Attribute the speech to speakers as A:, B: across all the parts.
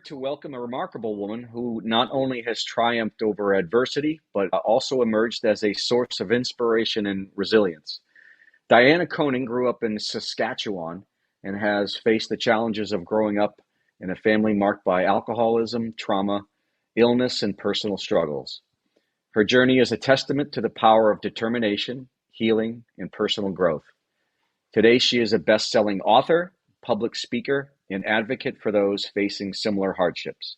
A: to welcome a remarkable woman who not only has triumphed over adversity, but also emerged as a source of inspiration and resilience. Diana Koenning grew up in Saskatchewan and has faced the challenges of growing up in a family marked by alcoholism, trauma, illness, and personal struggles. Her journey is a testament to the power of determination, healing, and personal growth. Today, she is a best selling author, public speaker, and advocate for those facing similar hardships.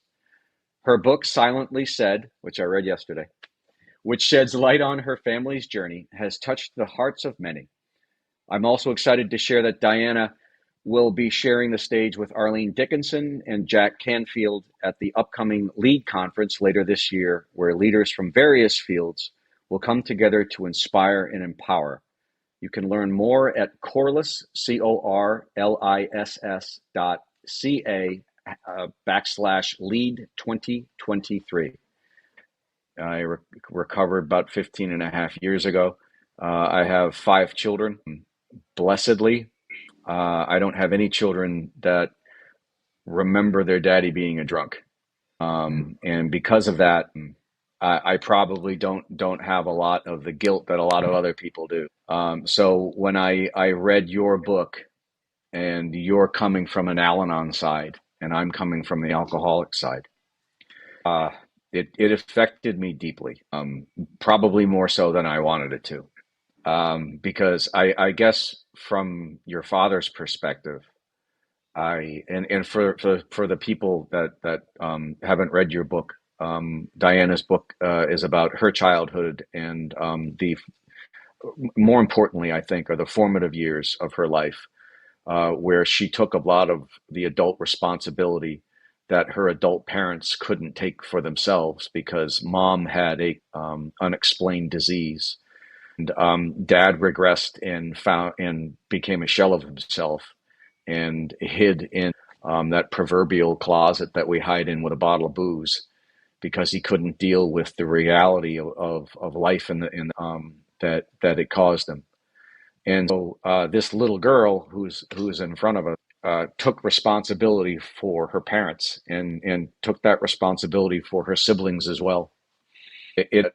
A: Her book, Silently Said, which I read yesterday, which sheds light on her family's journey, has touched the hearts of many. I'm also excited to share that Diana will be sharing the stage with Arlene Dickinson and Jack Canfield at the upcoming LEAD conference later this year, where leaders from various fields will come together to inspire and empower. You can learn more at Corliss, CORLISS.ca /lead 2023. I recovered about 15 and a half years ago. I have 5 children. Blessedly, I don't have any children that remember their daddy being a drunk. And because of that, I probably don't have a lot of the guilt that a lot of other people do. So when I read your book, and you're coming from an Al-Anon side, and I'm coming from the alcoholic side, it affected me deeply, probably more so than I wanted it to. Because I guess from your father's perspective, and for the people that haven't read your book, Diana's book is about her childhood and the more importantly, I think, are the formative years of her life, where she took a lot of the adult responsibility that her adult parents couldn't take for themselves because mom had a unexplained disease. And dad regressed and became a shell of himself and hid in that proverbial closet that we hide in with a bottle of booze because he couldn't deal with the reality of life that it caused him. And so this little girl who's in front of us took responsibility for her parents and took that responsibility for her siblings as well. It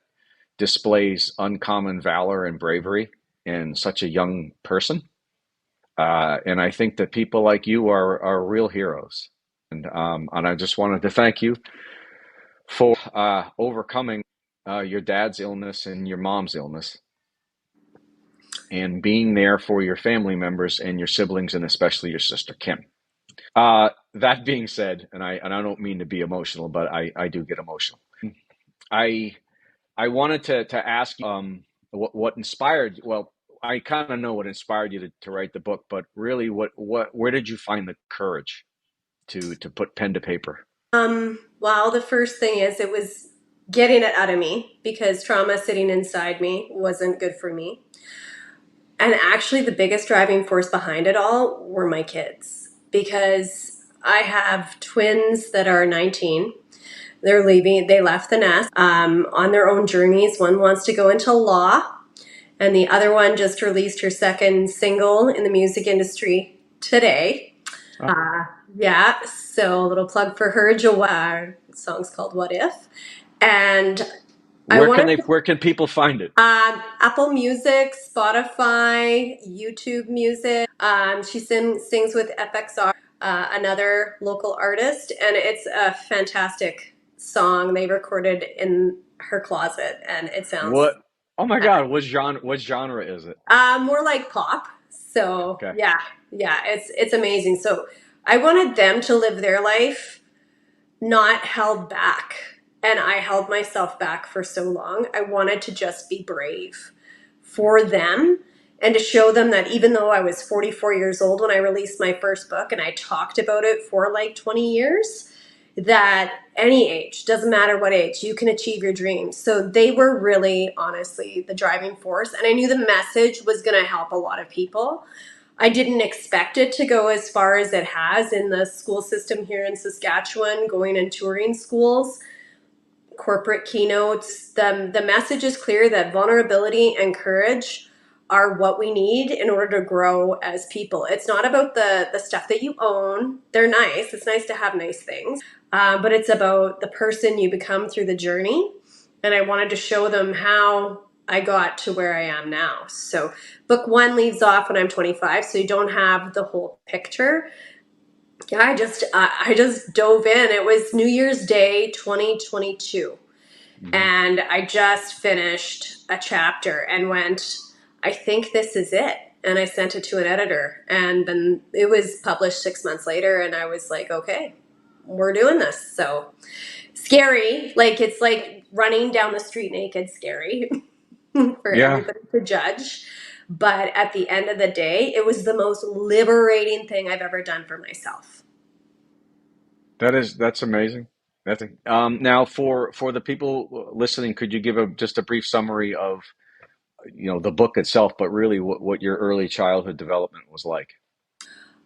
A: displays uncommon valor and bravery in such a young person. And I think that people like you are real heroes. And I just wanted to thank you for overcoming your dad's illness and your mom's illness and being there for your family members and your siblings and especially your sister, Kim. That being said, and I don't mean to be emotional, but I do get emotional. I wanted to ask you what inspired you. Well, I kind of know what inspired you to write the book, but really, where did you find the courage to put pen to paper?
B: Well, the first thing is it was getting it out of me because trauma sitting inside me wasn't good for me. And actually, the biggest driving force behind it all were my kids because I have twins that are 19. They left the nest on their own journeys. One wants to go into law, and the other one just released her second single in the music industry today. Uh, yeah, so a little plug for her. The song's called What If. And I wanted
A: Where can people find it?
B: Apple Music, Spotify, YouTube Music. She sings with FXR, another local artist, and it's a fantastic song they recorded in her closet, and it sounds
A: What? Oh my God! What genre is it?
B: more like pop. So
A: Okay.
B: yeah, it's amazing. So I wanted them to live their life not held back. And I held myself back for so long. I wanted to just be brave for them and to show them that even though I was 44 years old when I released my first book and I talked about it for like 20 years, that any age, doesn't matter what age, you can achieve your dreams. So they were really, honestly, the driving force. And I knew the message was going to help a lot of people. I didn't expect it to go as far as it has in the school system here in Saskatchewan, going and touring schools, corporate keynotes. The message is clear that vulnerability and courage are what we need in order to grow as people. It's not about the stuff that you own. They're nice. It's nice to have nice things. But it's about the person you become through the journey. And I wanted to show them how I got to where I am now. So book one leaves off when I'm 25, so you don't have the whole picture. Yeah, I just dove in. It was New Year's Day 2022,
A: Hmm.
B: and I just finished a chapter and went, I think this is it. And I sent it to an editor, and then it was published 6 months later, and I was like, okay, we're doing this. So scary, like it's like running down the street naked, scary for
A: Yeah,
B: everybody to judge. But at the end of the day, it was the most liberating thing I've ever done for myself.
A: that's amazing. Now for the people listening, could you give just a brief summary of the book itself, but really what your early childhood development was like?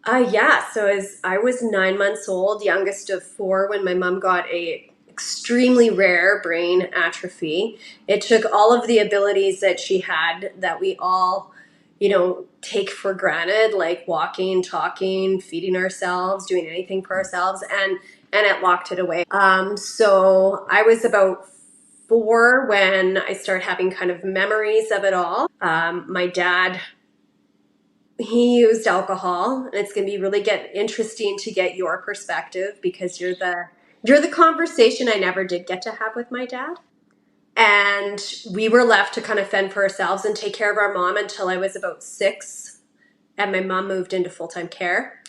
B: Yeah. So as I was 9 months old, youngest of four, when my mom got a extremely rare brain atrophy. It took all of the abilities that she had that we all, take for granted, like walking, talking, feeding ourselves, doing anything for ourselves, and it locked it away. So I was about four when I started having kind of memories of it all. My dad, he used alcohol, and it's going to be really get interesting to get your perspective because you're the conversation I never did get to have with my dad. And we were left to kind of fend for ourselves and take care of our mom until I was about six, and my mom moved into full-time care.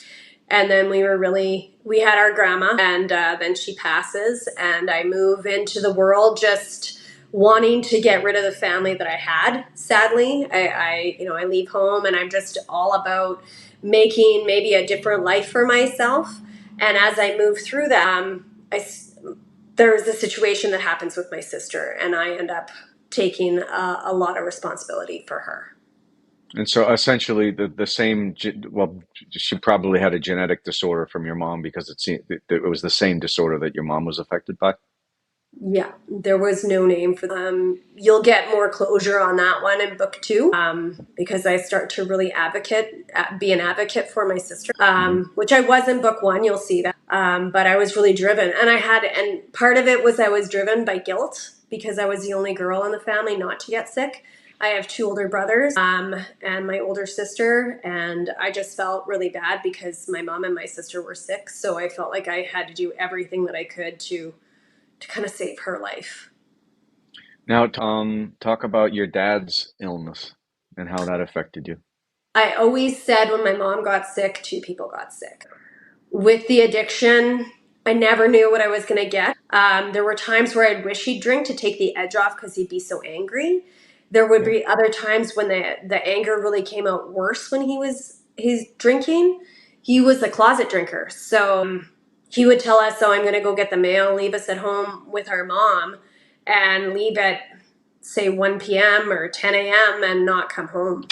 B: And then we had our grandma, and then she passes, and I move into the world just wanting to get rid of the family that I had. Sadly, I leave home, and I'm just all about making maybe a different life for myself. And as I move through that, there's a situation that happens with my sister, and I end up taking a lot of responsibility for her.
A: And so essentially well, she probably had a genetic disorder from your mom because it was the same disorder that your mom was affected by.
B: Yeah, there was no name for them. You'll get more closure on that one in book two, because I start to really be an advocate for my sister,
A: Hmm.
B: which I was in book one. You'll see that. But I was really driven, and part of it was I was driven by guilt because I was the only girl in the family not to get sick. I have two older brothers, and my older sister, and I just felt really bad because my mom and my sister were sick. So I felt like I had to do everything that I could to kind of save her life.
A: Now, talk about your dad's illness and how that affected you.
B: I always said when my mom got sick, two people got sick. With the addiction, I never knew what I was going to get. There were times where I'd wish he'd drink to take the edge off because he'd be so angry. There would
A: Yeah.
B: be other times when the anger really came out worse when he's drinking. He was a closet drinker. So he would tell us, "So I'm going to go get the mail, leave us at home with our mom, and leave at, say, 1 p.m. or 10 a.m. and not come home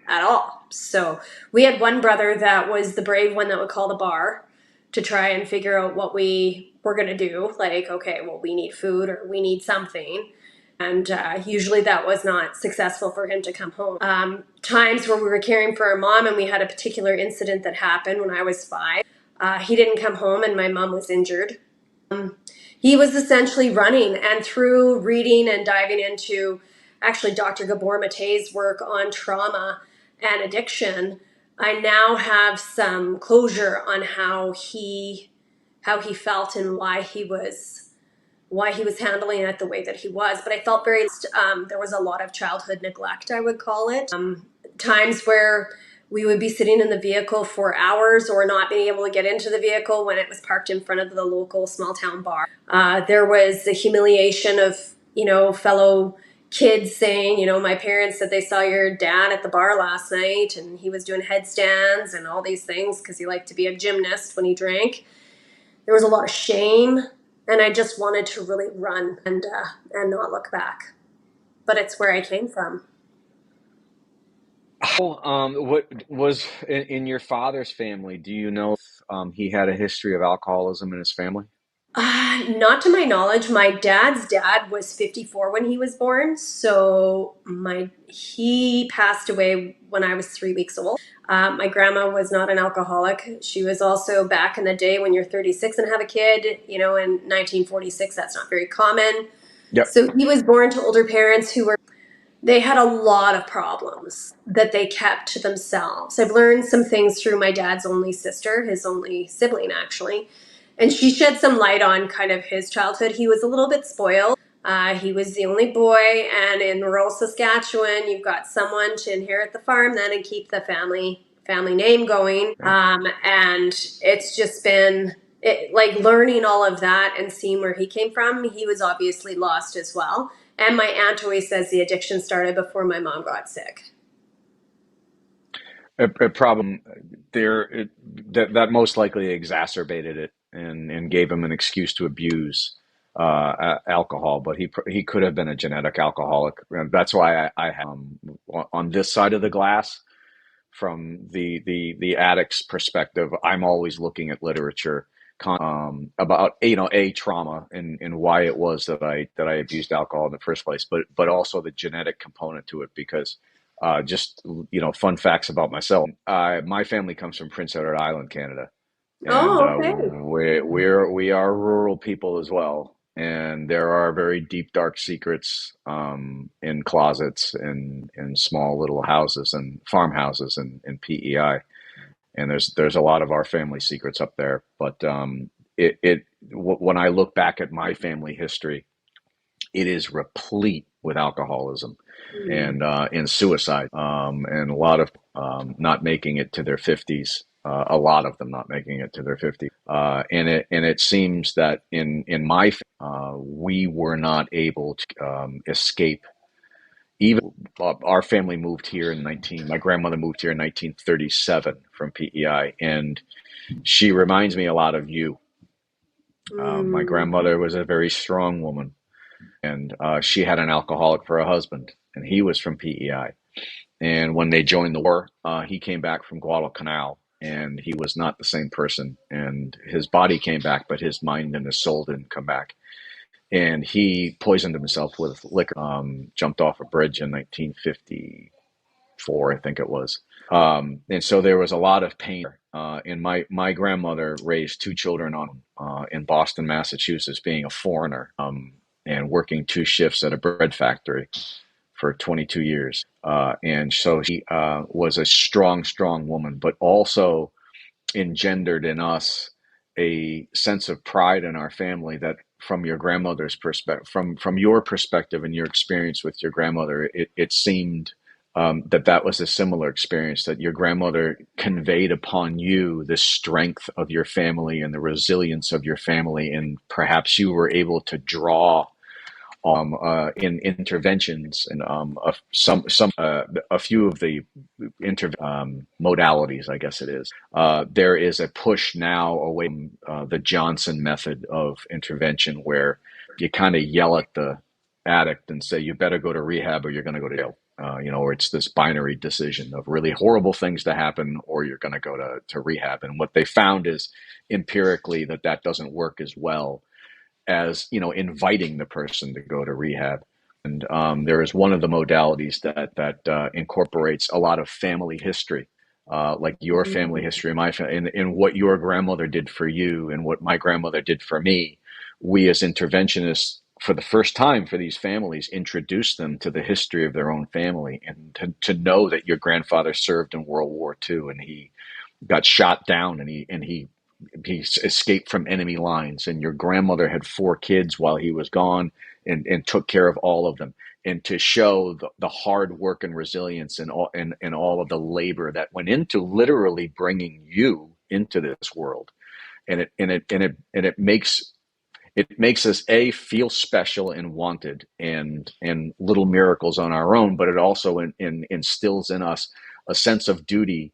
B: at all." So we had one brother that was the brave one that would call the bar to try and figure out what we were going to do. Like, okay, well, we need food or we need something. And usually that was not successful for him to come home. Times where we were caring for our mom and we had a particular incident that happened when I was five. He didn't come home and my mom was injured. He was essentially running, and through reading and diving into actually Dr. Gabor Mate's work on trauma and addiction, I now have some closure on how he felt and why he was handling it the way that he was. But I felt there was a lot of childhood neglect, I would call it. Times where we would be sitting in the vehicle for hours or not being able to get into the vehicle when it was parked in front of the local small town bar. There was the humiliation of, fellow kids saying, my parents said they saw your dad at the bar last night and he was doing headstands and all these things because he liked to be a gymnast when he drank. There was a lot of shame, and I just wanted to really run and not look back. But it's where I came from.
A: What was in your father's family? Do you know if he had a history of alcoholism in his family?
B: Not to my knowledge. My dad's dad was 54 when he was born, so my he passed away when I was 3 weeks old. My grandma was not an alcoholic. She was also back in the day when you're 36 and have a kid. In 1946, that's not very common.
A: Yep.
B: So he was born to older parents who were they had a lot of problems that they kept to themselves. I've learned some things through my dad's only sister, his only sibling, actually. And she shed some light on kind of his childhood. He was a little bit spoiled. He was the only boy, and in rural Saskatchewan, you've got someone to inherit the farm then and keep the family name going.
A: Yeah.
B: And it's just been like learning all of that and seeing where he came from. He was obviously lost as well. And my aunt always says the addiction started before my mom got sick.
A: A problem there that most likely exacerbated it and gave him an excuse to abuse alcohol. But he could have been a genetic alcoholic. And that's why I have on this side of the glass from the addict's perspective. I'm always looking at literature about a trauma and why it was that I abused alcohol in the first place, but also the genetic component to it because just fun facts about myself. My family comes from Prince Edward Island, Canada, and
B: Oh, okay.
A: we are rural people as well. And there are very deep, dark secrets in closets and in small little houses and farmhouses and PEI. And there's a lot of our family secrets up there. But when I look back at my family history, it is replete with alcoholism
B: Mm.
A: and suicide, and a lot of not making it to their 50s. A lot of them not making it to their 50s, and it seems that in my we were not able to escape. Even our family moved here in 19. My grandmother moved here in 1937 from PEI, and she reminds me a lot of you. My
B: Mm.
A: grandmother was a very strong woman, and she had an alcoholic for a husband, and he was from PEI. And when they joined the war, he came back from Guadalcanal, and he was not the same person. And his body came back, but his mind and his soul didn't come back. And he poisoned himself with liquor. Jumped off a bridge in 1954, I think it was. And so there was a lot of pain. And my grandmother raised two children on in Boston, Massachusetts, being a foreigner and working two shifts at a bread factory for 22 years. And so she was a strong, strong woman, but also engendered in us a sense of pride in our family that from your grandmother's perspective, from your perspective and your experience with your grandmother, it seemed that was a similar experience, that your grandmother conveyed upon you the strength of your family and the resilience of your family, and perhaps you were able to draw in interventions and a few of the modalities, I guess it is. There is a push now away from the Johnson method of intervention, where you kind of yell at the addict and say, "You better go to rehab, or you're going to go to jail." Or it's this binary decision of really horrible things to happen, or you're going to go to rehab. And what they found is empirically that doesn't work as well as inviting the person to go to rehab. And there is one of the modalities that incorporates a lot of family history, like your family
B: Mm.
A: history, my family, and what your grandmother did for you, and what my grandmother did for me. We as interventionists, for the first time for these families, introduce them to the history of their own family, and to know that your grandfather served in World War II, and he got shot down, and he escaped from enemy lines, and your grandmother had four kids while he was gone, and took care of all of them. And to show the hard work and resilience and all of the labor that went into literally bringing you into this world. And it makes us feel special and wanted, and little miracles on our own, but it also instills in us a sense of duty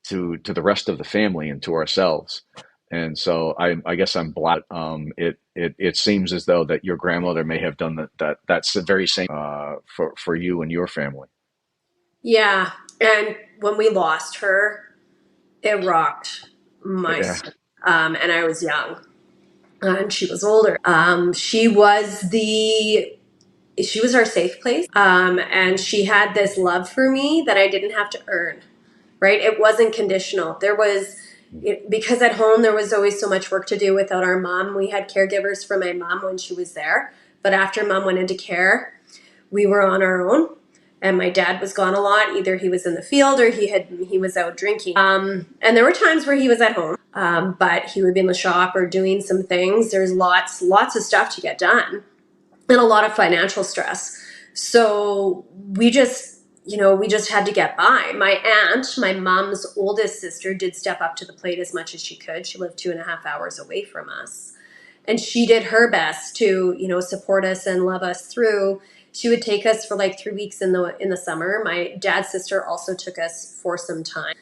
A: to the rest of the family and to ourselves. And so I guess I'm glad. It seems as though that your grandmother may have done that's the very same for you and your family.
B: Yeah. And when we lost her, it rocked my
A: Yeah.
B: soul. And I was young. and she was older. She was our safe place. And she had this love for me that I didn't have to earn, right? It wasn't conditional. Because at home there was always so much work to do without our mom. We had caregivers for my mom when she was there. But after mom went into care, we were on our own. And my dad was gone a lot. Either he was in the field or he was out drinking. And there were times where he was at home, but he would be in the shop or doing some things. There's lots of stuff to get done and a lot of financial stress. So we just had to get by. My aunt, my mom's oldest sister, did step up to the plate as much as she could. She lived 2.5 hours away from us. And she did her best to, support us and love us through. She would take us for like 3 weeks in the summer. My dad's sister also took us for some time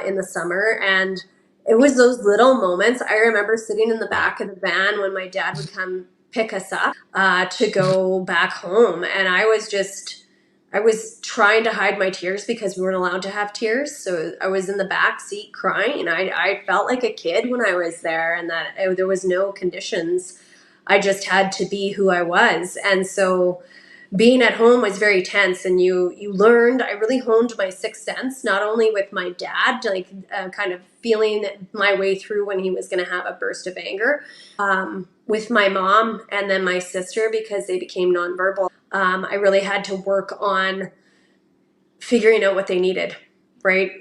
B: in the summer. And it was those little moments. I remember sitting in the back of the van when my dad would come pick us up to go back home. And I was trying to hide my tears because we weren't allowed to have tears. So I was in the back seat crying. I felt like a kid when I was there, and that there was no conditions. I just had to be who I was. And so being at home was very tense, and I really honed my sixth sense, not only with my dad, like kind of feeling my way through when he was going to have a burst of anger, with my mom and then my sister, because they became nonverbal. I really had to work on figuring out what they needed, right?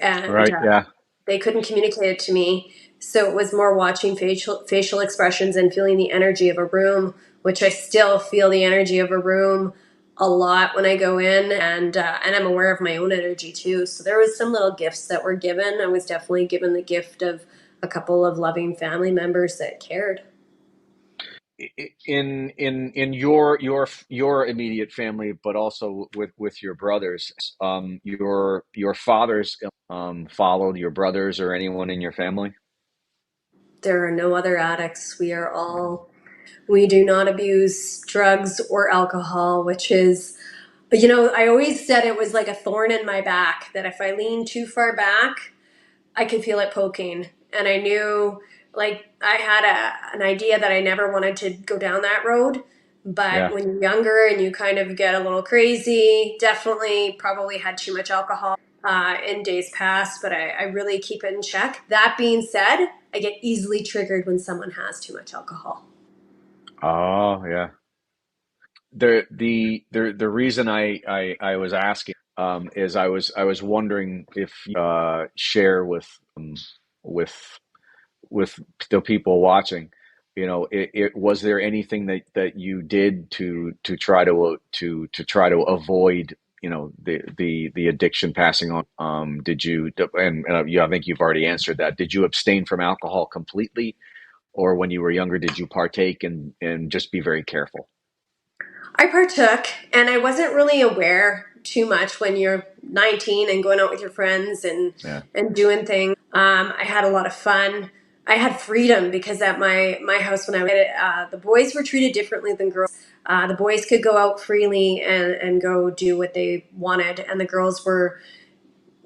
B: And
A: Right. Yeah.
B: they couldn't communicate it to me. So it was more watching facial expressions and feeling the energy of a room, which I still feel the energy of a room a lot when I go in, and I'm aware of my own energy too. So there was some little gifts that were given. I was definitely given the gift of a couple of loving family members that cared.
A: In your immediate family, but also with your brothers, your father's followed your brothers or anyone in your family?
B: There are no other addicts. We do not abuse drugs or alcohol, which is, I always said it was like a thorn in my back, that if I leaned too far back, I could feel it poking. And I knew, like, I had an idea that I never wanted to go down that road. But
A: Yeah.
B: when you're younger and you kind of get a little crazy, definitely probably had too much alcohol in days past, but I really keep it in check. That being said, I get easily triggered when someone has too much alcohol.
A: Oh, yeah. The reason I was asking is I was wondering if share with with the people watching, was there anything that you did to try to avoid, the addiction passing on? Did you, and yeah, I think you've already answered that. Did you abstain from alcohol completely, or when you were younger, did you partake and just be very careful?
B: I partook, and I wasn't really aware too much when you're 19 and going out with your friends
A: Yeah.
B: and doing things. I had a lot of fun. I had freedom because at my house when I was the boys were treated differently than girls. The boys could go out freely and go do what they wanted, and the girls were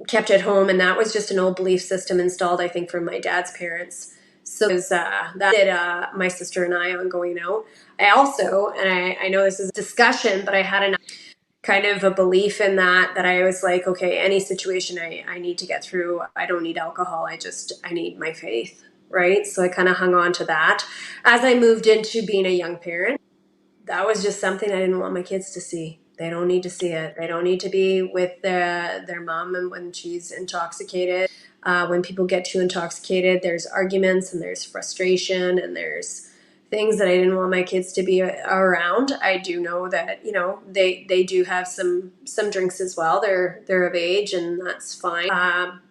B: kept at home. And that was just an old belief system installed, I think, from my dad's parents. So that did my sister and I on going out. I also, and I know this is a discussion, but I had an kind of a belief in that I was like, okay, any situation I need to get through, I don't need alcohol. I need my faith, right? So I kind of hung on to that. As I moved into being a young parent, that was just something I didn't want my kids to see. They don't need to see it. They don't need to be with their mom and when she's intoxicated. When people get too intoxicated, there's arguments and there's frustration and there's things that I didn't want my kids to be around. I do know that they do have some drinks as well. They're of age and that's fine.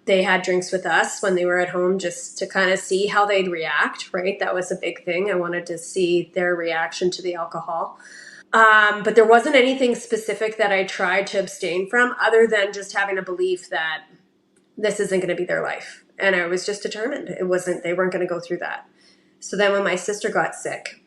B: They had drinks with us when they were at home just to kind of see how they'd react. Right, that was a big thing. I wanted to see their reaction to the alcohol. But there wasn't anything specific that I tried to abstain from, other than just having a belief that this isn't going to be their life. And I was just determined they weren't going to go through that. So then when my sister got sick,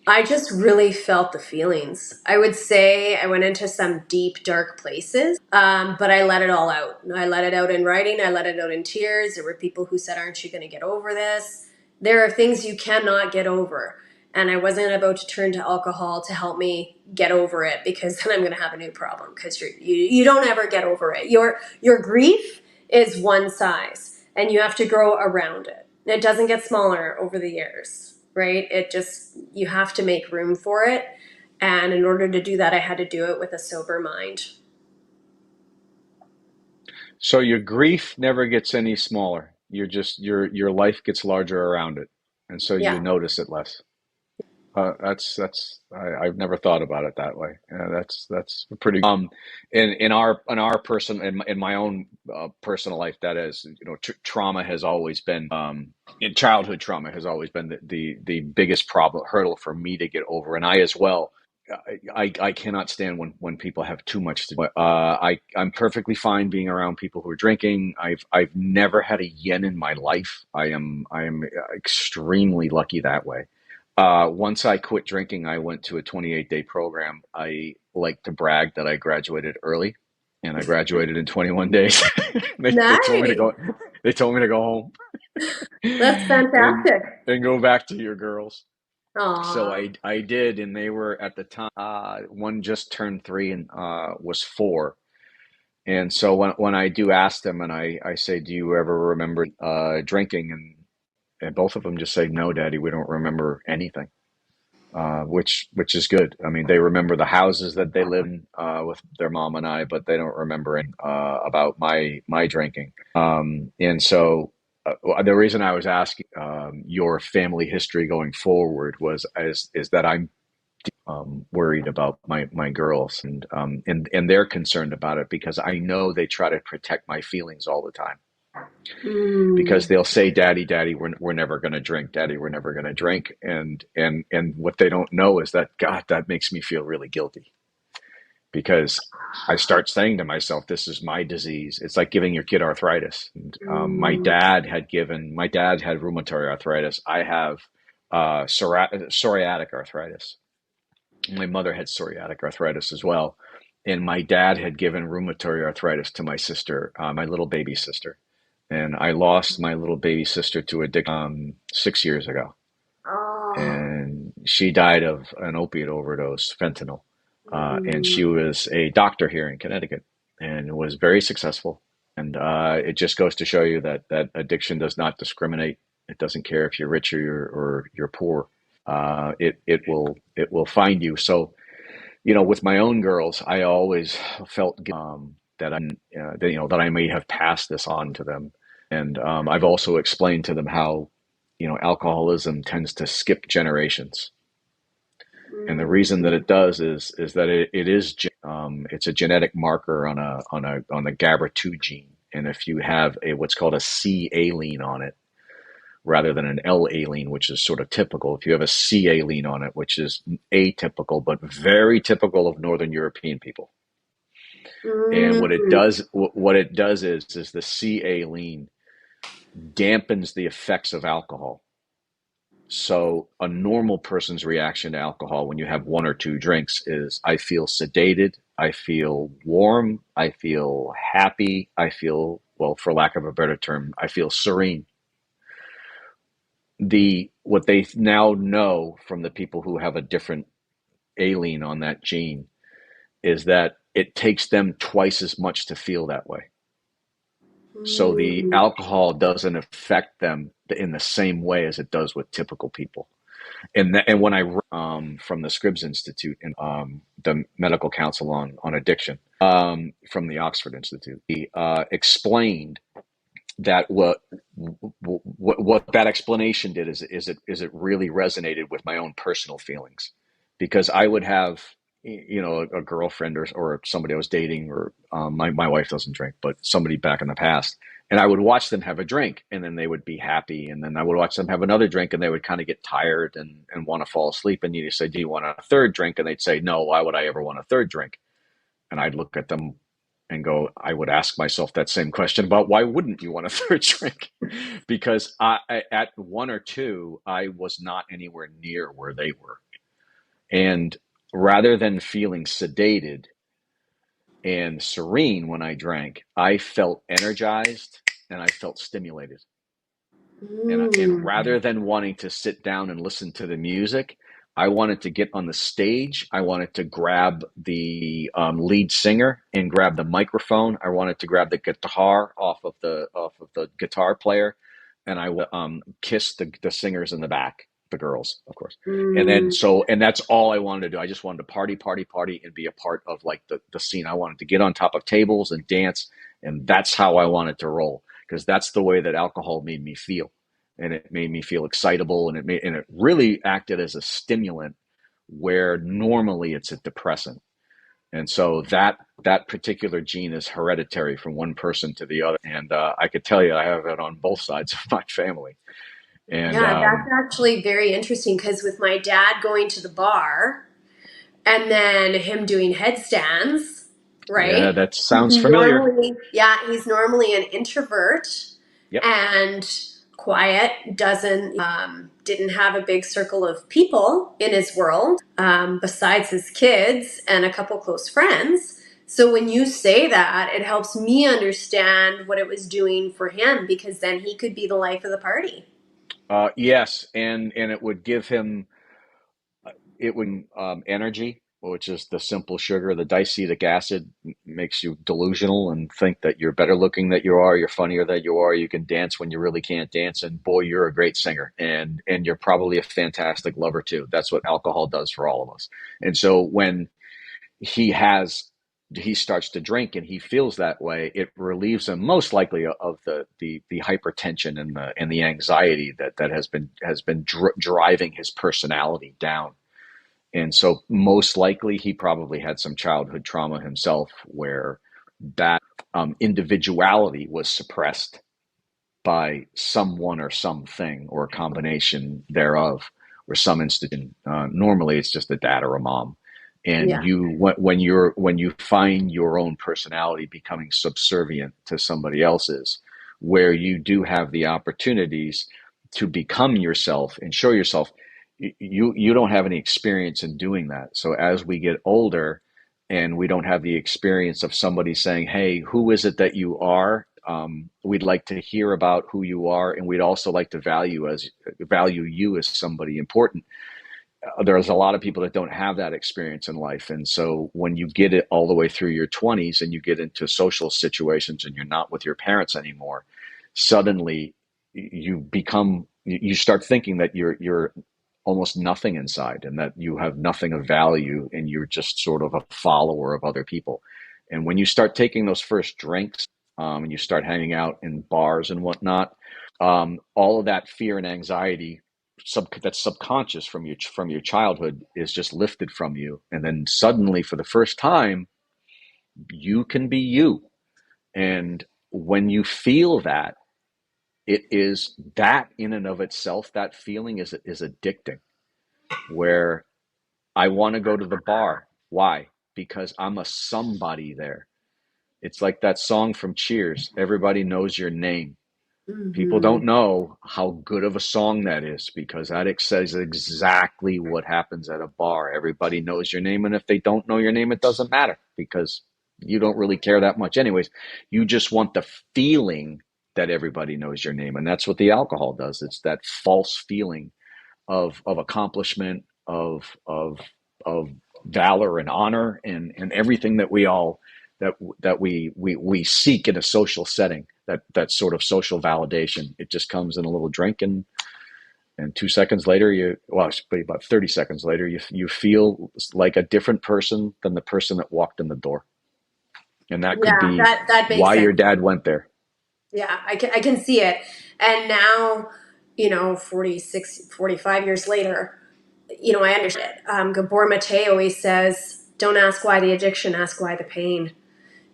B: I just really felt the feelings. I would say I went into some deep, dark places, but I let it all out. I let it out in writing. I let it out in tears. There were people who said, "Aren't you going to get over this?" There are things you cannot get over. And I wasn't about to turn to alcohol to help me get over it, because then I'm going to have a new problem, because you don't ever get over it. Your grief is one size and you have to grow around it. It doesn't get smaller over the years, right? It just, you have to make room for it. And in order to do that, I had to do it with a sober mind.
A: So your grief never gets any smaller. You're just your life gets larger around it, and so you
B: Yeah.
A: notice it less. I've never thought about it that way. That's pretty. In our person in my own personal life, that is, trauma has always been in childhood trauma has always been the biggest problem hurdle for me to get over, and I as well. I cannot stand when people have too much to do. I'm perfectly fine being around people who are drinking. I've never had a yen in my life. I am extremely lucky that way. Once I quit drinking, I went to a 28-day program. I like to brag that I graduated early, and I graduated in 21 days. They told me to
B: Nice.
A: go. They told me to go home
B: That's
A: and
B: fantastic.
A: go back to your girls. So
B: Aw.
A: I did, and they were at the time. One just turned 3 and was 4. And so when I do ask them, and I say, "Do you ever remember drinking?" And both of them just say, "No, Daddy, we don't remember anything." Which is good. I mean, they remember the houses that they live in with their mom and I, but they don't remember any, about my drinking. And so the reason I was asking your family history going forward is that I'm worried about my girls, and they're concerned about it because I know they try to protect my feelings all the time, because
B: Mm.
A: they'll say, "Daddy, Daddy, we're never going to drink. Daddy, we're never going to drink." And what they don't know is that, God, that makes me feel really guilty, because I start saying to myself, "This is my disease." It's like giving your kid arthritis. And,
B: Mm.
A: my dad had rheumatoid arthritis. I have psoriatic arthritis. My mother had psoriatic arthritis as well. And my dad had given rheumatoid arthritis to my sister, my little baby sister. And I lost my little baby sister to addiction 6 years ago.
B: Oh.
A: And she died of an opiate overdose, fentanyl. And
B: Mm.
A: she was a doctor here in Connecticut and was very successful. And it just goes to show you that addiction does not discriminate. It doesn't care if you're rich or you're poor. It will find you. So, with my own girls, I always felt that I may have passed this on to them. And I've also explained to them how, alcoholism tends to skip generations. And the reason that it does is that it's a genetic marker on a GABA2 gene. And if you have a what's called a C allele on it, rather than an L allele, which is sort of typical. If you have a C allele on it, which is atypical but very typical of Northern European people, and what it
B: Mm.
A: does, is the C allele dampens the effects of alcohol. So a normal person's reaction to alcohol when you have one or two drinks is, I feel sedated, I feel warm, I feel happy, I feel, well, for lack of a better term, I feel serene. What they now know from the people who have a different allele on that gene is that it takes them twice as much to feel that way. So the
B: Mm.
A: alcohol doesn't affect them in the same way as it does with typical people. And when I from the Scripps Institute and the Medical Council on Addiction, from the Oxford Institute, he explained that what that explanation did is it really resonated with my own personal feelings, because I would have, a girlfriend or somebody I was dating, or my wife doesn't drink, but somebody back in the past, and I would watch them have a drink and then they would be happy, and then I would watch them have another drink and they would kind of get tired and want to fall asleep, and you say, "Do you want a third drink?" And they'd say, "No, why would I ever want a third drink?" And I'd look at them and go, I would ask myself that same question about, why wouldn't you want a third drink? Because at one or two, I was not anywhere near where they were. And rather than feeling sedated and serene when I drank, I felt energized and I felt stimulated. And
B: Mm.
A: rather than wanting to sit down and listen to the music, I wanted to get on the stage. I wanted to grab the lead singer and grab the microphone. I wanted to grab the guitar off of the guitar player, and I would kiss the singers in the back, the girls, of course. And then
B: Mm.
A: and that's all I wanted to do. I just wanted to party, party, party, and be a part of like the scene. I wanted to get on top of tables and dance, and that's how I wanted to roll because that's the way that alcohol made me feel, and it made me feel excitable, and it really acted as a stimulant where normally it's a depressant. And so that particular gene is hereditary from one person to the other, and I could tell you I have it on both sides of my family. And
B: Yeah, that's actually very interesting because with my dad going to the bar and then him doing headstands,
A: yeah,
B: right?
A: that sounds familiar.
B: He's normally an introvert
A: Yep.
B: and quiet, doesn't didn't have a big circle of people in his world besides his kids and a couple close friends. So when you say that, it helps me understand what it was doing for him because then he could be the life of the party.
A: Yes, and it would give him it would energy, which is the simple sugar. The diacetic acid makes you delusional and think that you're better looking than you are, you're funnier than you are, you can dance when you really can't dance, and boy, you're a great singer, and you're probably a fantastic lover too. That's what alcohol does for all of us. And so when he has he starts to drink and he feels that way, it relieves him most likely of the hypertension and the anxiety that has been driving his personality down. And so, most likely, he probably had some childhood trauma himself where that individuality was suppressed by someone or something or a combination thereof, or some institution. Normally, it's just a dad or a mom. And
B: Yeah.
A: when you find your own personality becoming subservient to somebody else's, where you do have the opportunities to become yourself and show yourself, you don't have any experience in doing that. So as we get older, and we don't have the experience of somebody saying, "Hey, who is it that you are? We'd like to hear about who you are, and we'd also like to value you as somebody important." There's a lot of people that don't have that experience in life, and so when you get it all the way through your 20s and you get into social situations and you're not with your parents anymore, suddenly you start thinking that you're almost nothing inside, and that you have nothing of value, and you're just sort of a follower of other people. And when you start taking those first drinks, and you start hanging out in bars and whatnot, all of that fear and anxiety that's subconscious from your childhood is just lifted from you, and then suddenly, for the first time, you can be you. And when you feel that, it is that in and of itself, that feeling is addicting. Where I want to go to the bar. Why? Because I'm a somebody there. It's like that song from Cheers. Everybody knows your name. People
B: Hmm.
A: don't know how good of a song that is, because that says exactly what happens at a bar. Everybody knows your name, and if they don't know your name, it doesn't matter, because you don't really care that much anyways. You just want the feeling that everybody knows your name, and that's what the alcohol does. It's that false feeling of accomplishment, of valor and honor, and everything that we all that we seek in a social setting. That sort of social validation. It just comes in a little drink, and 2 seconds later, about 30 seconds later, you feel like a different person than the person that walked in the door, and that could
B: Yeah,
A: be
B: that makes
A: why
B: sense.
A: your dad went there.
B: Yeah, I can see it. And now, 46, 45 years later, I understand it. Gabor Mate always says, don't ask why the addiction, ask why the pain.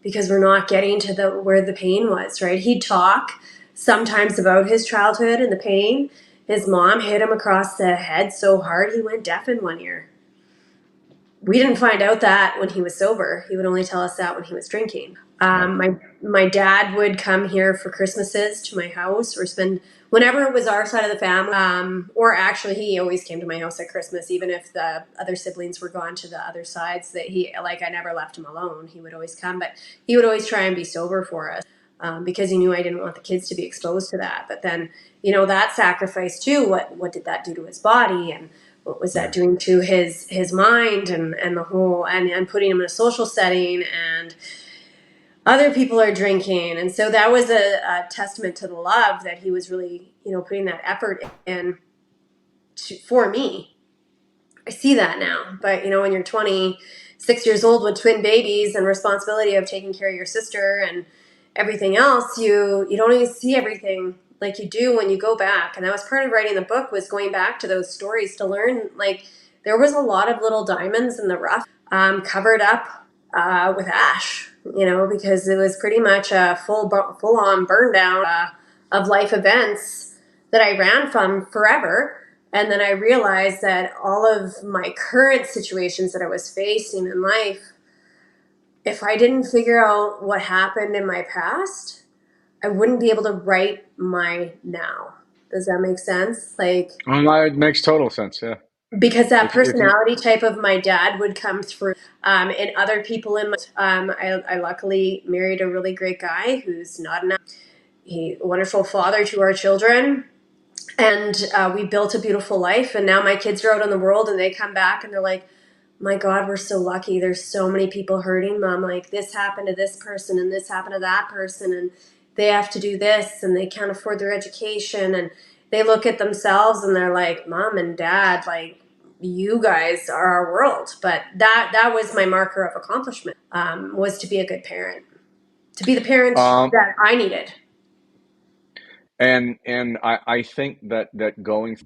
B: Because we're not getting to the where the pain was, right? He'd talk sometimes about his childhood and the pain. His mom hit him across the head so hard he went deaf in one ear. We didn't find out that when he was sober. He would only tell us that when he was drinking.
A: Right.
B: My dad would come here for Christmases to my house or spend whenever it was our side of the family. Or actually, he always came to my house at Christmas, even if the other siblings were gone to the other sides. That I never left him alone. He would always come, but he would always try and be sober for us. because he knew I didn't want the kids to be exposed to that. But then, that sacrifice too, what did that do to his body, and what was that
A: Yeah.
B: doing to his mind, and the whole, and putting him in a social setting, and other people are drinking. And so that was a testament to the love that he was really, putting that effort in for me. I see that now. But when you're 26 years old with twin babies and responsibility of taking care of your sister and everything else, you don't even see everything like you do when you go back. And that was part of writing the book, was going back to those stories to learn, like, there was a lot of little diamonds in the rough, covered up with ash, because it was pretty much a full on burn down of life events that I ran from forever. And then I realized that all of my current situations that I was facing in life, if I didn't figure out what happened in my past, I wouldn't be able to write my now. Does that make sense? Like,
A: Well, it makes total sense. Yeah.
B: because that
A: If you
B: personality type of my dad would come through, and other people in my, I luckily married a really great guy who's not an, he, a wonderful father to our children. And we built a beautiful life. And now my kids are out in the world and they come back and they're like, my God, we're so lucky. There's so many people hurting, Mom. Like, this happened to this person and this happened to that person. And they have to do this and they can't afford their education. And they look at themselves and they're like, Mom and Dad, like, you guys are our world. But that was my marker of accomplishment, was to be a good parent, to be the parent
A: um
B: that I needed.
A: and I think that going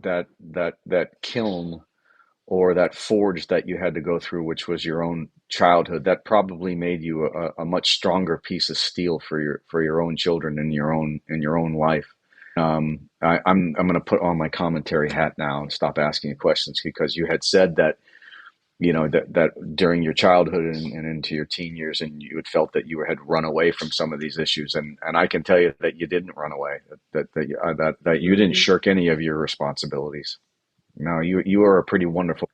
A: that kiln or that forge that you had to go through, which was your own childhood, that probably made you a much stronger piece of steel for your own children and your own life. I'm going to put on my commentary hat now and stop asking you questions, because you had said that that during your childhood and into your teen years, and you had felt that you had run away from some of these issues, and I can tell you that you didn't run away, that you didn't shirk any of your responsibilities. No, you are a pretty wonderful,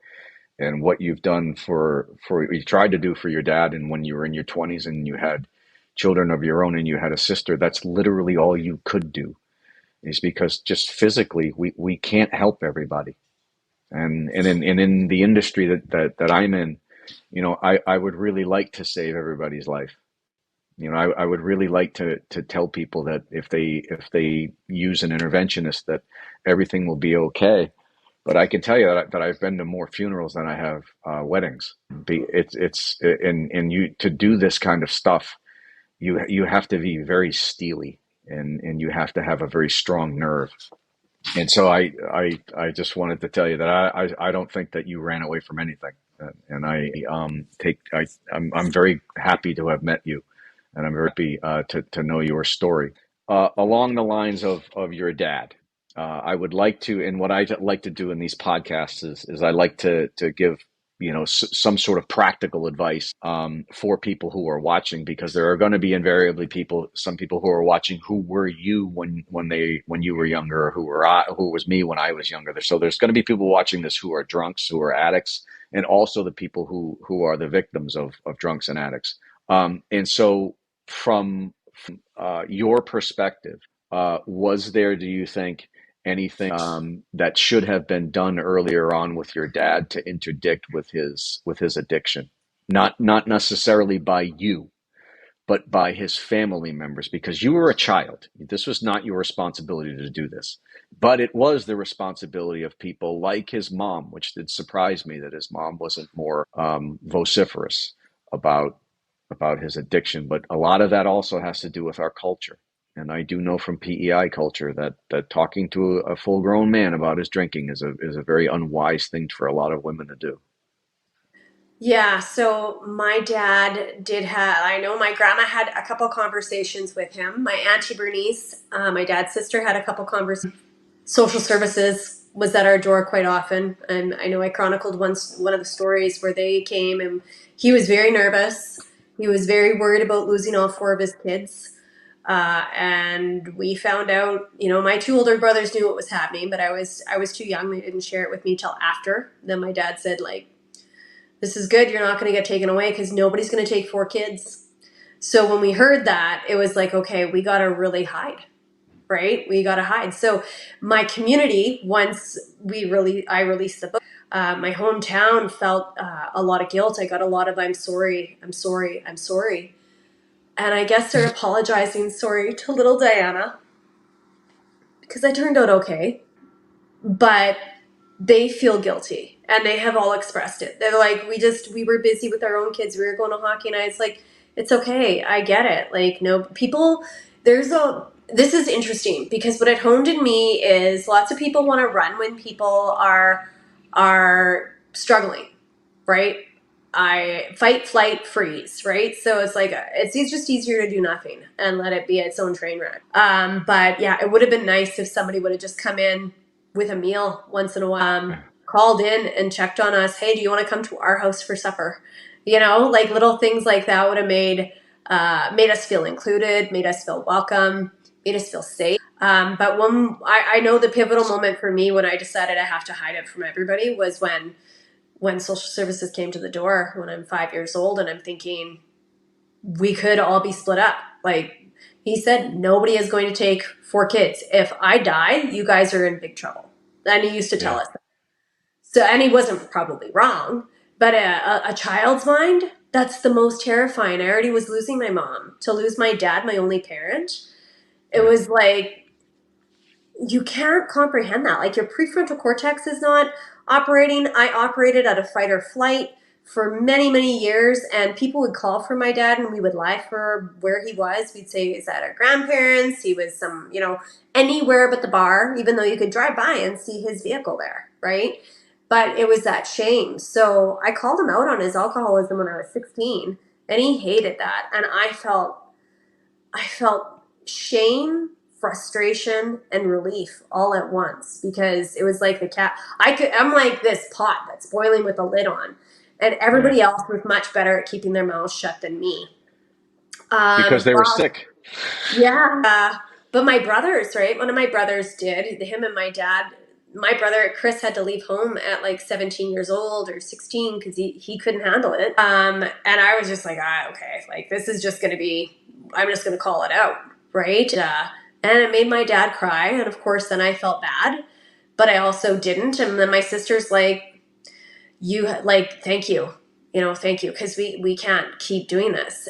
A: and what you've done for you tried to do for your dad, and when you were in your 20s and you had children of your own and you had a sister, that's literally all you could do, is because just physically we can't help everybody. And in the industry that I'm in, I would really like to save everybody's life. I would really like to tell people that if they use an interventionist, that everything will be okay. But I can tell you that I've been to more funerals than I have weddings. It's and you, to do this kind of stuff, you have to be very steely, and you have to have a very strong nerve. And so I just wanted to tell you that I don't think that you ran away from anything. And I'm very happy to have met you, and I'm very happy to know your story. Along the lines of your dad, I would like to, and what I like to do in these podcasts is I like to give some sort of practical advice for people who are watching, because there are going to be invariably some people who are watching who were you when you were younger, or who was me when I was younger. So there's going to be people watching this who are drunks, who are addicts, and also the people who are the victims of drunks and addicts. And so from your perspective, was there, do you think, anything that should have been done earlier on with your dad to interdict with his addiction? Not necessarily by you, but by his family members, because you were a child. This was not your responsibility to do this, but it was the responsibility of people like his mom, which did surprise me that his mom wasn't more vociferous about his addiction. But a lot of that also has to do with our culture. And I do know from PEI culture that talking to a full grown man about his drinking is a very unwise thing for a lot of women to do.
B: Yeah, so my dad did have, I know my grandma had a couple conversations with him. My Auntie Bernice, my dad's sister, had a couple conversations. Social services was at our door quite often. And I know I chronicled one of the stories where they came and he was very nervous. He was very worried about losing all four of his kids. And we found out, my two older brothers knew what was happening, but I was too young. They didn't share it with me till after. Then my dad said, like, this is good. You're not going to get taken away because nobody's going to take four kids. So when we heard that, it was like, okay, we got to really hide, right? We got to hide. So my community, once I released the book, my hometown felt a lot of guilt. I got a lot of I'm sorry, I'm sorry, I'm sorry. And I guess they're apologizing, sorry, to little Diana because I turned out okay. But they feel guilty and they have all expressed it. They're like, we were busy with our own kids. We were going to hockey nights. Like, it's okay. I get it. Like, no, people, this is interesting because what it honed in me is lots of people want to run when people are struggling, right? I fight, flight, freeze, right? So it's like it's just easier to do nothing and let it be its own train wreck. But yeah, it would have been nice if somebody would have just come in with a meal once in a while, called in and checked on us. Hey, do you want to come to our house for supper? You know, like little things like that would have made us feel included, made us feel welcome, made us feel safe. But when I know the pivotal moment for me when I decided I have to hide it from everybody was when social services came to the door when I'm 5 years old and I'm thinking we could all be split up. Like he said, nobody is going to take 4 kids. If I die, you guys are in big trouble. And he used to tell
A: Yeah.
B: us that. So, and he wasn't probably wrong, but a child's mind, that's the most terrifying. I already was losing my mom. To lose my dad, my only parent, it
A: Yeah.
B: was like, you can't comprehend that. Like your prefrontal cortex is not operating. I operated at a fight or flight for many, many years, and people would call for my dad and we would lie for where he was. We'd say he's at our grandparents. He was anywhere but the bar, even though you could drive by and see his vehicle there, right? But it was that shame. So I called him out on his alcoholism when I was 16, and he hated that. And I felt shame, frustration, and relief all at once because it was like the cat. I'm like this pot that's boiling with the lid on, and
A: Yeah.
B: everybody else was much better at keeping their mouths shut than me.
A: Because they were
B: Well,
A: sick.
B: yeah, but my brothers, right? One of my brothers did. Him and my dad. My brother Chris had to leave home at like 17 years old or 16 because he couldn't handle it. And I was just like, okay, like this is just going to be. I'm just going to call it out, right? And it made my dad cry, and of course, then I felt bad, but I also didn't. And then my sister's like, thank you, thank you, because we can't keep doing this.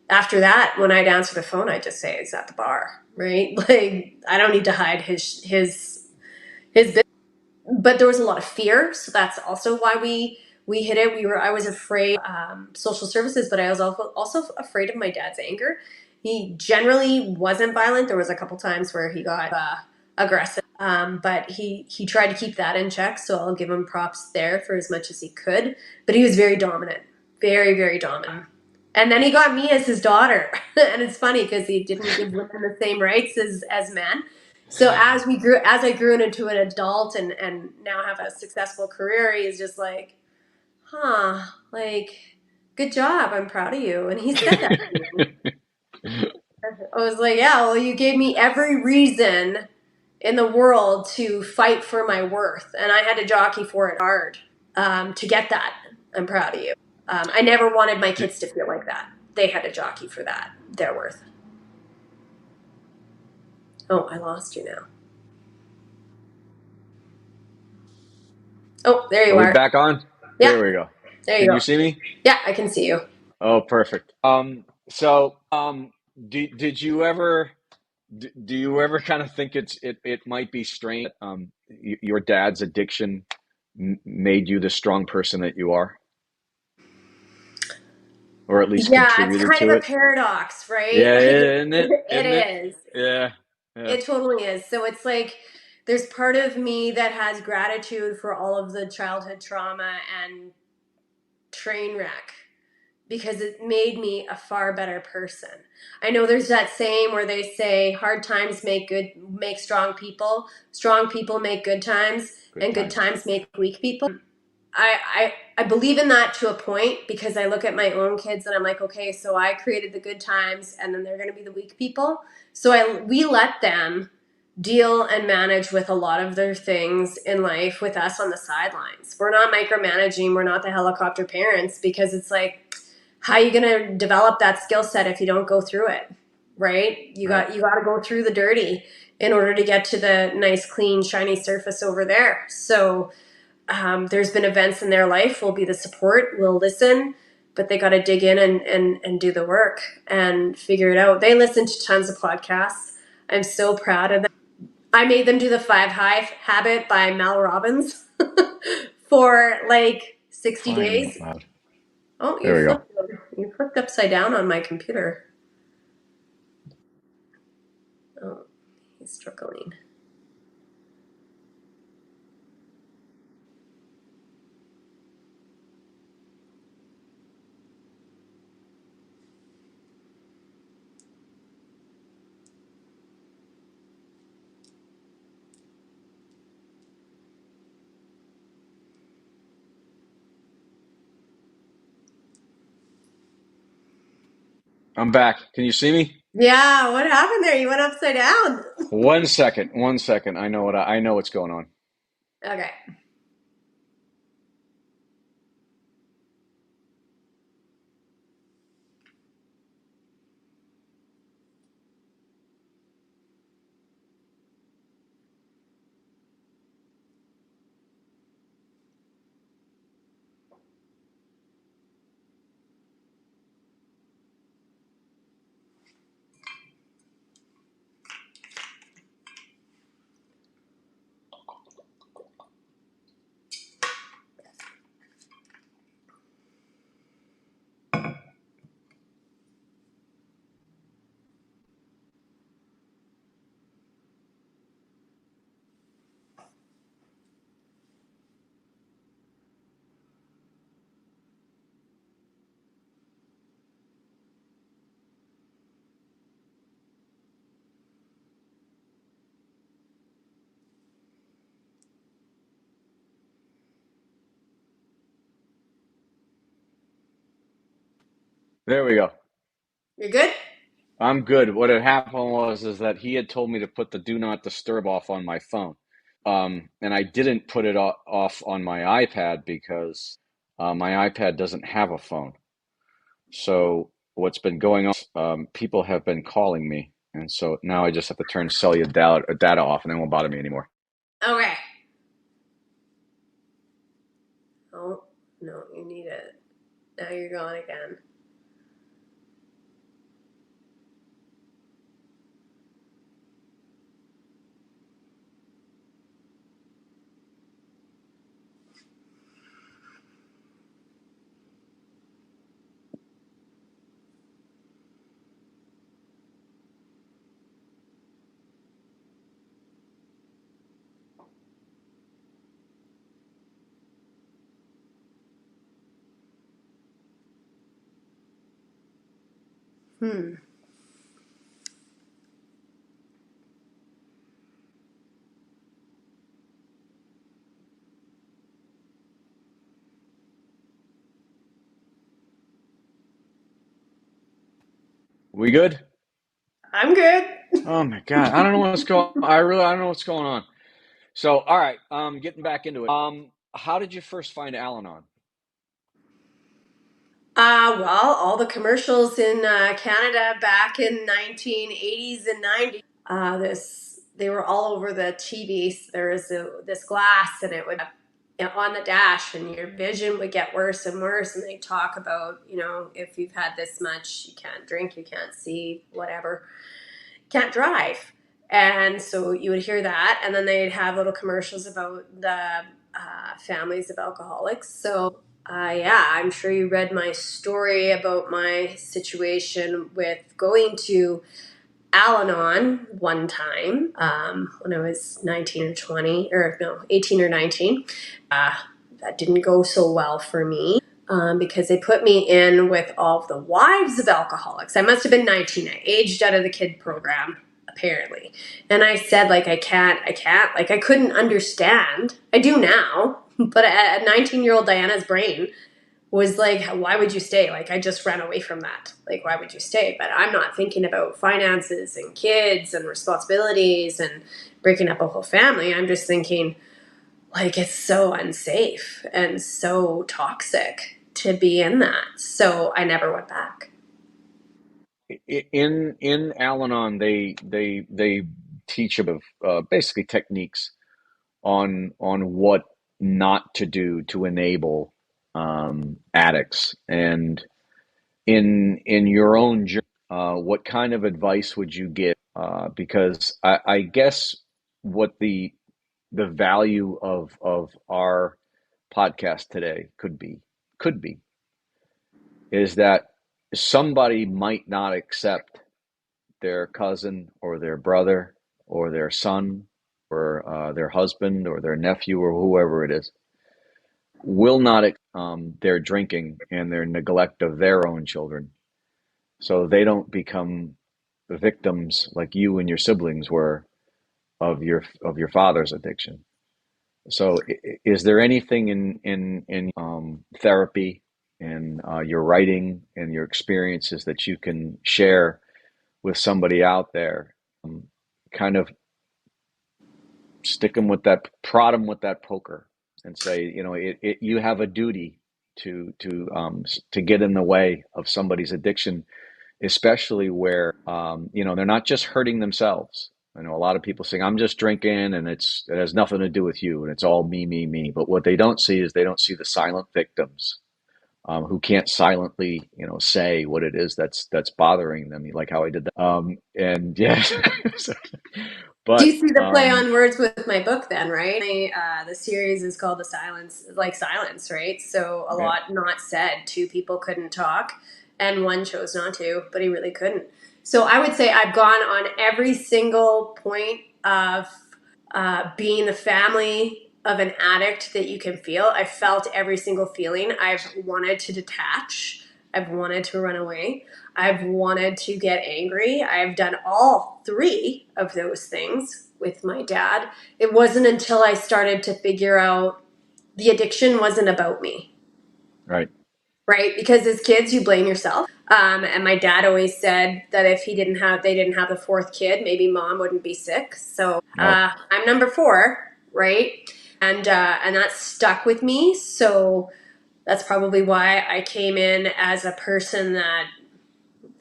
B: After that, when I'd answer the phone, I'd just say he's at the bar, right? Like I don't need to hide his business. But there was a lot of fear, so that's also why we hid it. I was afraid social services, but I was also afraid of my dad's anger. He generally wasn't violent. There was a couple times where he got aggressive, but he tried to keep that in check. So I'll give him props there for as much as he could. But he was very dominant, very very dominant. And then he got me as his daughter, and it's funny because he didn't give women the same rights as men. So as I grew into an adult and now have a successful career, he's just like, like, good job, I'm proud of you. And he said that to me. I was like, yeah, well, you gave me every reason in the world to fight for my worth, and I had to jockey for it hard to get that. I'm proud of you. I never wanted my
A: Did,
B: kids to feel like that. They had to jockey for that, their worth. Oh, I lost you now. Oh, there you
A: are we
B: are.
A: back on?
B: Yeah,
A: There we go.
B: there you
A: Can you
B: go.
A: see me?
B: Yeah, I can see you.
A: Oh, perfect. Did you ever do you ever kind of think it might be strange that your dad's addiction made you the strong person that you are, or at least
B: Yeah, it's
A: contributed
B: kind of
A: to
B: a
A: it?
B: paradox, right?
A: Yeah,
B: Like
A: isn't it?
B: it
A: Isn't it?
B: is.
A: Yeah, yeah.
B: It totally is. So it's like there's part of me that has gratitude for all of the childhood trauma and train wreck because it made me a far better person. I know there's that saying where they say hard times make strong people make good times,
A: Good
B: and good
A: times.
B: times make weak people. I believe in that to a point because I look at my own kids and I'm like, okay, so I created the good times and then they're going to be the weak people. So we let them deal and manage with a lot of their things in life with us on the sidelines. We're not micromanaging. We're not the helicopter parents because it's like, how are you going to develop that skill set if you don't go through it? Right?
A: Right.
B: You got to go through the dirty in order to get to the nice, clean, shiny surface over there. So there's been events in their life. We'll be the support. We'll listen, but they got to dig in and do the work and figure it out. They listen to tons of podcasts. I'm so proud of them. I made them do the 5 High Habit by Mel Robbins for like 60
A: Crying out
B: days.
A: loud.
B: Oh,
A: There we go.
B: you flipped upside down on my computer. Oh, he's struggling.
A: I'm back. Can you see me?
B: Yeah, what happened there? You went upside down.
A: 1 second. 1 second. I know what's going on.
B: Okay.
A: There we go.
B: You're good?
A: I'm good. What had happened was is that he had told me to put the do not disturb off on my phone. And I didn't put it off on my iPad because my iPad doesn't have a phone. So what's been going on, people have been calling me, and so now I just have to turn cellular data off, and it won't bother me anymore.
B: Okay. Oh, no, you need it. Now you're gone again. Hmm.
A: We good?
B: I'm good.
A: Oh my God, I don't know what's going. I don't know what's going on. So, all right, getting back into it. How did you first find Al-Anon?
B: Well, all the commercials in Canada back in 1980s and 90s. This they were all over the TV. There was this glass, and it would on the dash, and your vision would get worse and worse. And they talk about, if you've had this much, you can't drink, you can't see, whatever, can't drive. And so you would hear that, and then they'd have little commercials about the families of alcoholics. So, yeah, I'm sure you read my story about my situation with going to Al Anon one time when I was 19 or 20, or no, 18 or 19. That didn't go so well for me because they put me in with all of the wives of alcoholics. I must have been 19. I aged out of the kid program, apparently. And I said, like, I can't. Like, I couldn't understand. I do now. But at 19-year-old Diana's brain was like, why would you stay? Like, I just ran away from that. Like, why would you stay? But I'm not thinking about finances and kids and responsibilities and breaking up a whole family. I'm just thinking, like, it's so unsafe and so toxic. to be in that. So I never went back.
A: In Al-Anon, they teach about basically techniques on what not to do to enable addicts. And in your own journey, what kind of advice would you give? Because I guess what the value of our podcast today could be is that somebody might not accept their cousin or their brother or their son or their husband or their nephew or whoever it is will not their drinking and their neglect of their own children, so they don't become the victims like you and your siblings were of your father's addiction. So, is there anything in therapy and your writing and your experiences that you can share with somebody out there? Kind of stick them with that, prod them with that poker, and say, you have a duty to get in the way of somebody's addiction, especially where they're not just hurting themselves. I know a lot of people saying, "I'm just drinking, and it has nothing to do with you, and it's all me, me, me." But what they don't see is they don't see the silent victims who can't silently, say what it is that's bothering them, like how I did that. And yeah,
B: Do
A: but
B: you see the play on words with my book then, right? The series is called The Silence, like silence, right? So a
A: yeah,
B: lot not said. Two people couldn't talk, and one chose not to, but he really couldn't. So I would say I've gone on every single point of being the family of an addict that you can feel. I've felt every single feeling. I've wanted to detach. I've wanted to run away. I've wanted to get angry. I've done all three of those things with my dad. It wasn't until I started to figure out the addiction wasn't about me,
A: right.
B: right? Because as kids, you blame yourself. And my dad always said that if they didn't have the fourth kid, maybe mom wouldn't be sick. So
A: No,
B: I'm number four, right? And that stuck with me. So that's probably why I came in as a person that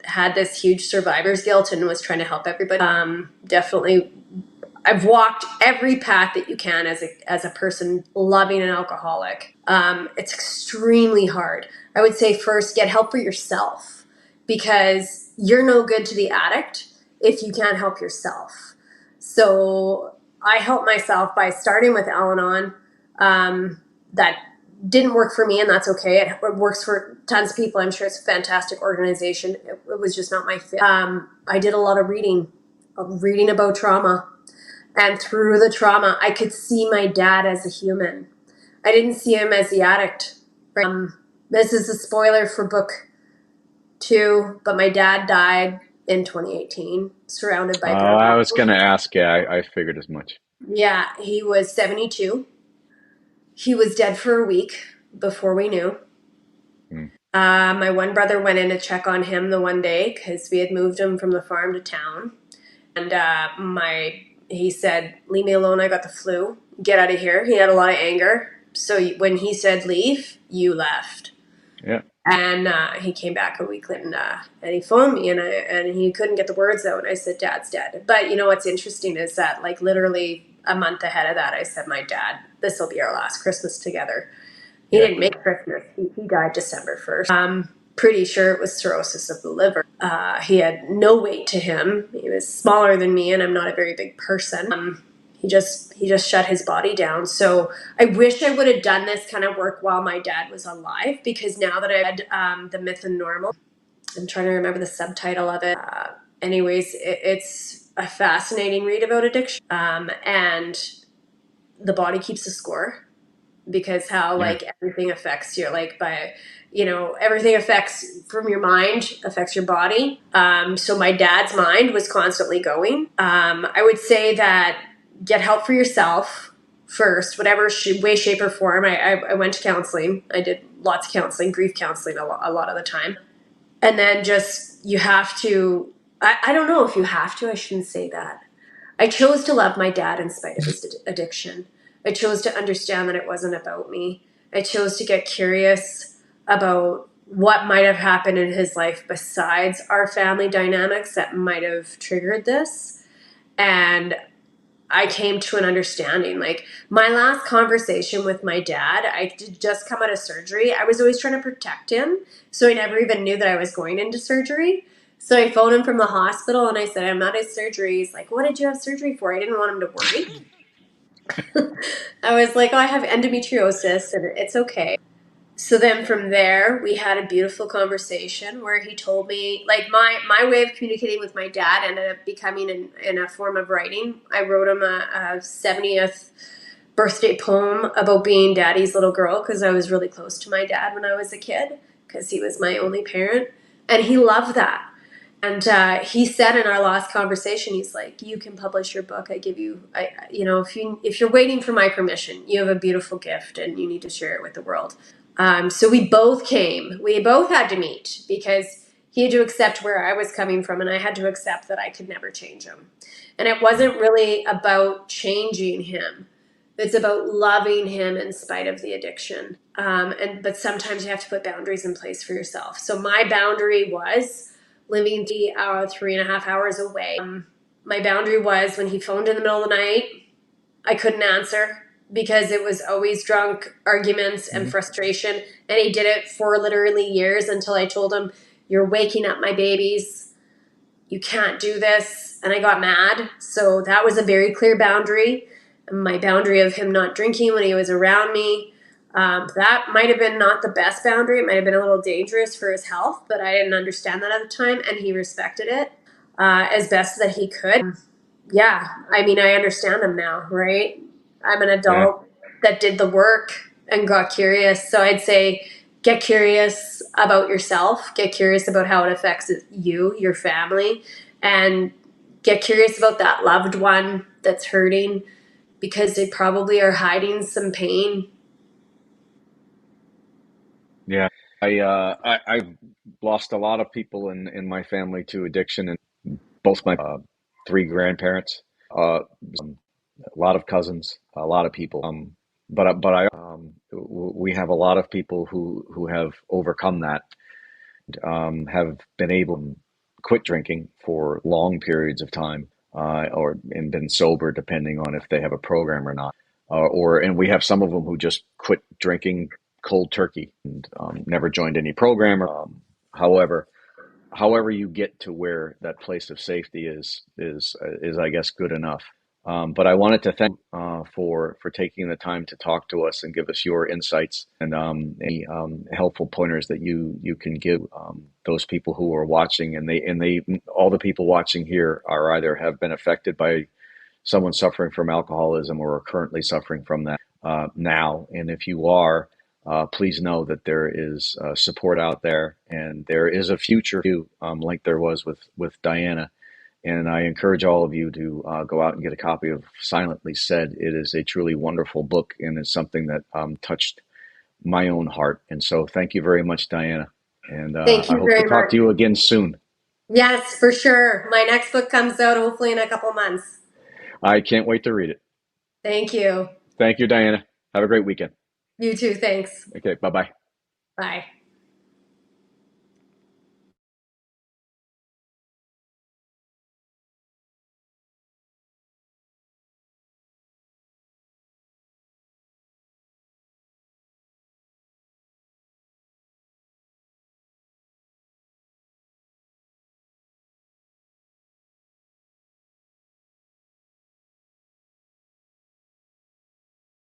B: had this huge survivor's guilt and was trying to help everybody. Definitely, I've walked every path that you can as a person loving an alcoholic. It's extremely hard. I would say first get help for yourself, because you're no good to the addict if you can't help yourself. So I helped myself by starting with Al-Anon. That didn't work for me, and that's okay. It works for tons of people. I'm sure it's a fantastic organization. It was just not my fit. I did a lot of reading about trauma. And through the trauma, I could see my dad as a human. I didn't see him as the addict. This is a spoiler for book 2, but my dad died in 2018, surrounded by drug
A: I was
B: addicts.
A: going to ask. Yeah, I figured as much.
B: Yeah, he was 72. He was dead for a week before we knew.
A: Mm.
B: My one brother went in to check on him the one day because we had moved him from the farm to town. And he said, "Leave me alone. I got the flu. Get out of here." He had a lot of anger. So when he said leave, you left.
A: Yeah,
B: And he came back a week later, and he phoned me, and he couldn't get the words out. And I said, "Dad's dead." But you know what's interesting is that, like, literally a month ahead of that, I said, "My dad, this will be our last Christmas together." He
A: yeah,
B: didn't make Christmas. He died December 1st. Pretty sure it was cirrhosis of the liver. He had no weight to him. He was smaller than me, and I'm not a very big person. He just shut his body down. So I wish I would have done this kind of work while my dad was alive, because now that I read The Myth and Normal, I'm trying to remember the subtitle of it. Anyways, it's a fascinating read about addiction, and the body keeps a score, because how,
A: yeah,
B: like, everything affects you, like, by, everything affects from your mind affects your body. So my dad's mind was constantly going. I would say that get help for yourself first, whatever way, shape, or form. I went to counseling. I did lots of counseling, grief counseling, a lot of the time. And then just, you have to, I don't know if you have to, I shouldn't say that. I chose to love my dad in spite of his addiction. I chose to understand that it wasn't about me. I chose to get curious. about what might have happened in his life besides our family dynamics that might have triggered this. And I came to an understanding. Like my last conversation with my dad, I did just come out of surgery. I was always trying to protect him. So I never even knew that I was going into surgery. So I phoned him from the hospital and I said, I'm not at surgery. He's like, what did you have surgery for? I didn't want him to worry. I was like, oh, I have endometriosis and it's okay. So then from there, we had a beautiful conversation where he told me, like, my way of communicating with my dad ended up becoming in a form of writing. I wrote him a 70th birthday poem about being daddy's little girl because I was really close to my dad when I was a kid because he was my only parent. And he loved that. And he said in our last conversation, he's like, "You can publish your book. I give you, if you're waiting for my permission, you have a beautiful gift, and you need to share it with the world." So we both came. We both had to meet because he had to accept where I was coming from, and I had to accept that I could never change him. And it wasn't really about changing him. It's about loving him in spite of the addiction. But sometimes you have to put boundaries in place for yourself. So my boundary was living 3.5 hours away. My boundary was when he phoned in the middle of the night, I couldn't answer because it was always drunk arguments and frustration. And he did it for literally years until I told him, "You're waking up my babies. You can't do this." And I got mad. So that was a very clear boundary. My boundary of him not drinking when he was around me. That might have been not the best boundary. It might have been a little dangerous for his health, but I didn't understand that at the time, and he respected it as best that he could. Yeah, I mean, I understand him now, right? I'm an
A: Yeah.
B: adult that did the work and got curious. So I'd say get curious about yourself, get curious about how it affects you, your family, and get curious about that loved one that's hurting because they probably are hiding some pain.
A: Yeah. I've lost a lot of people in my family to addiction, and both my three grandparents, um, a lot of cousins, a lot of people. We have a lot of people who have overcome that, have been able to quit drinking for long periods of time, or and been sober depending on if they have a program or not. And we have some of them who just quit drinking cold turkey and never joined any program. However, however you get to where that place of safety is I guess good enough. But I wanted to thank you for taking the time to talk to us and give us your insights and any helpful pointers that you can give those people who are watching, and they all the people watching here are either have been affected by someone suffering from alcoholism or are currently suffering from that now. And if you are, please know that there is support out there, and there is a future for you, like there was with Diana. And I encourage all of you to go out and get a copy of Silently Said. It is a truly wonderful book, and it's something that touched my own heart. And so, thank you very much, Diana. And
B: Thank
A: I
B: you
A: hope to
B: very
A: talk
B: much.
A: to you again soon.
B: Yes, for sure. My next book comes out hopefully in a couple months.
A: I can't wait to read it.
B: Thank you.
A: Thank you, Diana. Have a great weekend.
B: You too. Thanks.
A: Okay, bye bye.
B: Bye.